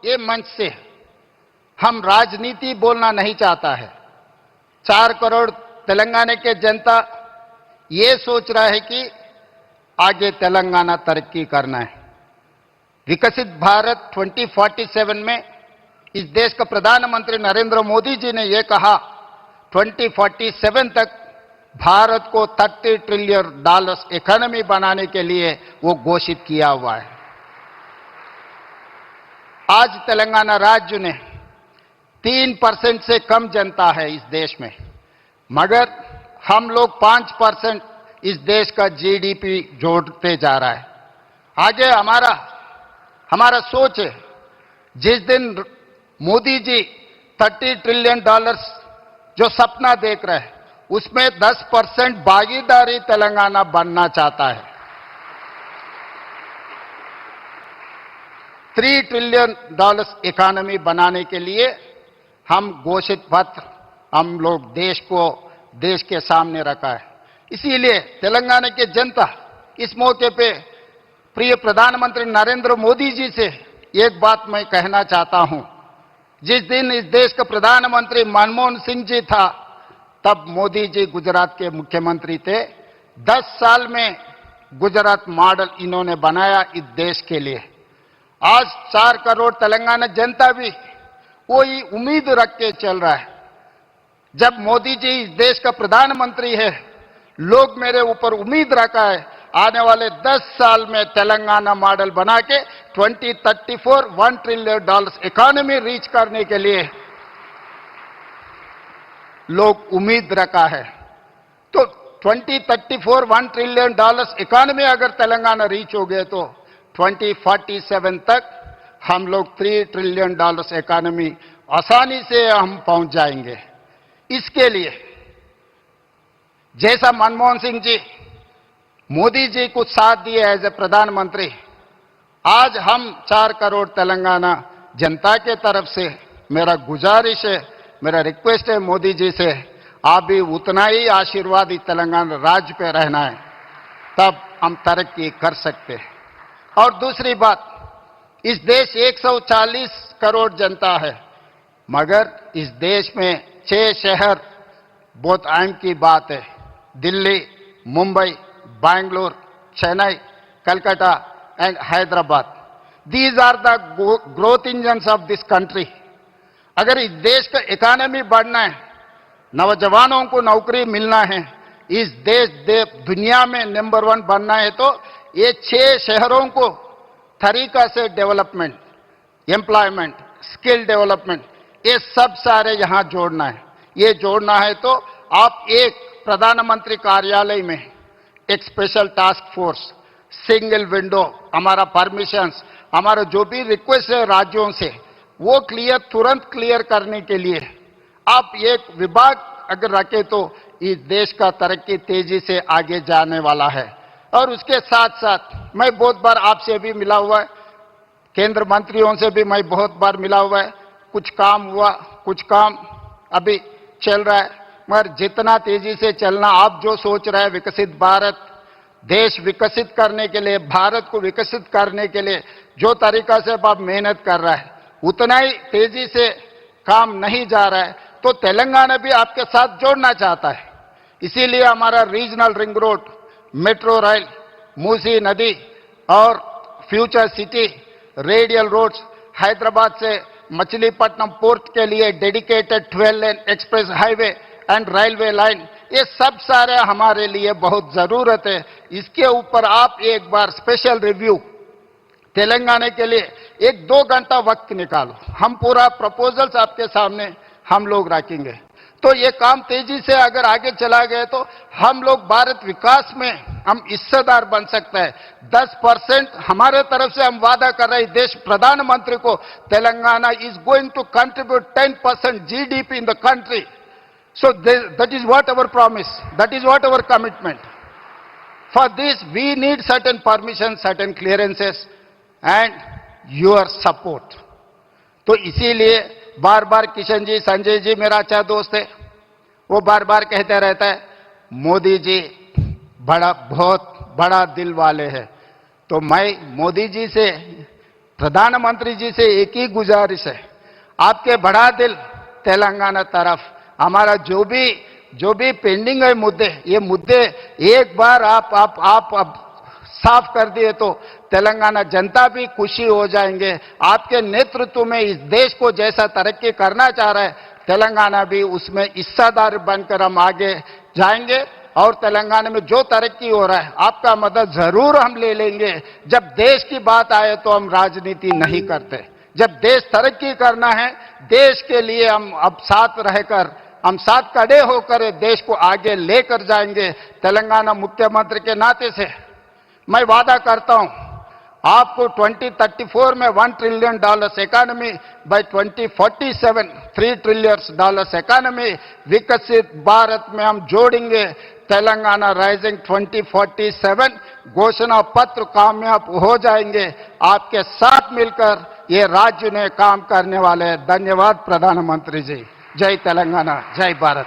ये मंच से हम राजनीति बोलना नहीं चाहता है। 4 करोड़ तेलंगाना के जनता ये सोच रहा है कि आगे तेलंगाना तरक्की करना है। विकसित भारत 2047 में इस देश का प्रधानमंत्री नरेंद्र मोदी जी ने यह कहा 2047 तक भारत को $30 ट्रिलियन इकोनॉमी बनाने के लिए वो घोषित किया हुआ है। आज तेलंगाना राज्य ने 3% से कम जनता है इस देश में, मगर हम लोग 5% इस देश का जीडीपी जोड़ते जा रहा है। आगे हमारा सोच है, जिस दिन मोदी जी $30 ट्रिलियन जो सपना देख रहे हैं उसमें 10% भागीदारी तेलंगाना बनना चाहता है। $3 ट्रिलियन इकोनॉमी बनाने के लिए हम घोषित पत्र हम लोग देश के सामने रखा है। इसीलिए तेलंगाना की जनता इस मौके पे प्रिय प्रधानमंत्री नरेंद्र मोदी जी से एक बात मैं कहना चाहता हूं। जिस दिन इस देश का प्रधानमंत्री मनमोहन सिंह जी था, तब मोदी जी गुजरात के मुख्यमंत्री थे। 10 साल में गुजरात मॉडल इन्होंने बनाया इस देश के लिए। आज 4 करोड़ तेलंगाना जनता भी वही उम्मीद रख के चल रहा है। जब मोदी जी इस देश का प्रधानमंत्री है, लोग मेरे ऊपर उम्मीद रखा है आने वाले 10 साल में तेलंगाना मॉडल बना के 2034 $1 ट्रिलियन इकोनॉमी रीच करने के लिए लोग उम्मीद रखा है। तो 2034 $1 ट्रिलियन इकोनॉमी अगर तेलंगाना रीच हो गए तो 2047 तक हम लोग $3 ट्रिलियन इकोनॉमी आसानी से हम पहुंच जाएंगे। इसके लिए जैसा मनमोहन सिंह जी मोदी जी को साथ दिए एज ए प्रधानमंत्री, आज हम 4 करोड़ तेलंगाना जनता के तरफ से मेरा गुजारिश है, मेरा रिक्वेस्ट है मोदी जी से, आप भी उतना ही आशीर्वाद तेलंगाना राज्य पे रहना है, तब हम तरक्की कर सकते हैं। और दूसरी बात, इस देश 140 करोड़ जनता है, मगर इस देश में 6 शहर बहुत अहम की बात है। Delhi, Mumbai, Bangalore, Chennai, Calcutta and Hyderabad. These are the growth engines of this country. अगर इस देश का इकोनॉमी बढ़ना है, नौजवानों को नौकरी मिलना है, इस दुनिया में नंबर 1 बनना है, तो ये 6 शहरों को तरीका से डेवलपमेंट, एम्प्लॉयमेंट, स्किल डेवलपमेंट, ये सब सारे यहां जोड़ना है। ये जोड़ना है तो आप एक प्रधानमंत्री कार्यालय में एक special task force, single window, हमारा परमिशंस, हमारा जो भी रिक्वेस्ट है राज्यों से, वो तुरंत क्लियर करने के लिए आप एक विभाग अगर रखे तो इस देश का तरक्की तेजी से आगे जाने वाला है। और उसके साथ साथ मैं बहुत बार आपसे भी मिला हुआ है, केंद्र मंत्रियों से भी मैं बहुत बार मिला हुआ है। कुछ काम हुआ, कुछ काम अभी चल रहा है, मगर जितना तेजी से चलना, आप जो सोच रहे हैं विकसित भारत, देश विकसित करने के लिए, भारत को विकसित करने के लिए जो तरीका से आप मेहनत कर रहा है, उतना ही तेजी से काम नहीं जा रहा है। तो तेलंगाना भी आपके साथ जोड़ना चाहता है। इसीलिए हमारा regional ring road, metro rail, Musi नदी और future city, radial roads, Hyderabad से मछलीपट्टनम पोर्ट के लिए dedicated 12 lane express highway and railway line, ये सब सारे हमारे लिए बहुत जरूरत है। इसके ऊपर आप एक बार स्पेशल रिव्यू तेलंगाना के लिए 1-2 घंटा वक्त निकालो, हम पूरा प्रपोजल्स आपके सामने हम लोग रखेंगे। तो ये काम तेजी से अगर आगे चला गया तो हम लोग भारत विकास में हम हिस्सेदार बन सकते हैं। 10% हमारे तरफ से हम वादा कर रहे हैं देश प्रधानमंत्री को, Telangana is going to contribute 10% GDP in the country. So that is what our promise, that is what our commitment. For this we need certain permission, certain clearances and your support. तो इसीलिए बार बार किशन जी, संजय जी मेरा अच्छा दोस्त है, वो बार बार कहते रहता है मोदी जी बहुत बड़ा दिल वाले हैं। तो मैं मोदी जी से प्रधानमंत्री जी से एक ही गुजारिश है, आपके बड़ा दिल तेलंगाना तरफ, हमारा जो भी पेंडिंग है मुद्दे, ये मुद्दे एक बार आप साफ कर दिए तो तेलंगाना जनता भी खुशी हो जाएंगे। आपके नेतृत्व में इस देश को जैसा तरक्की करना चाह रहा है, तेलंगाना भी उसमें हिस्सादार बनकर हम आगे जाएंगे। और तेलंगाना में जो तरक्की हो रहा है, आपका मदद जरूर हम ले लेंगे। जब देश की बात आए तो हम राजनीति नहीं करते। जब देश तरक्की करना है, देश के लिए हम अब साथ रहकर, हम साथ खड़े होकर देश को आगे लेकर जाएंगे। तेलंगाना मुख्यमंत्री के नाते से मैं वादा करता हूं, आपको 2034 में $1 trillion economy, by 2047 $3 trillion economy, विकसित भारत में हम जोड़ेंगे। तेलंगाना राइजिंग 2047 घोषणा पत्र कामयाब हो जाएंगे। आपके साथ मिलकर ये राज्य ने काम करने वाले हैं। धन्यवाद प्रधानमंत्री जी। जय तेलंगाना, जय भारत।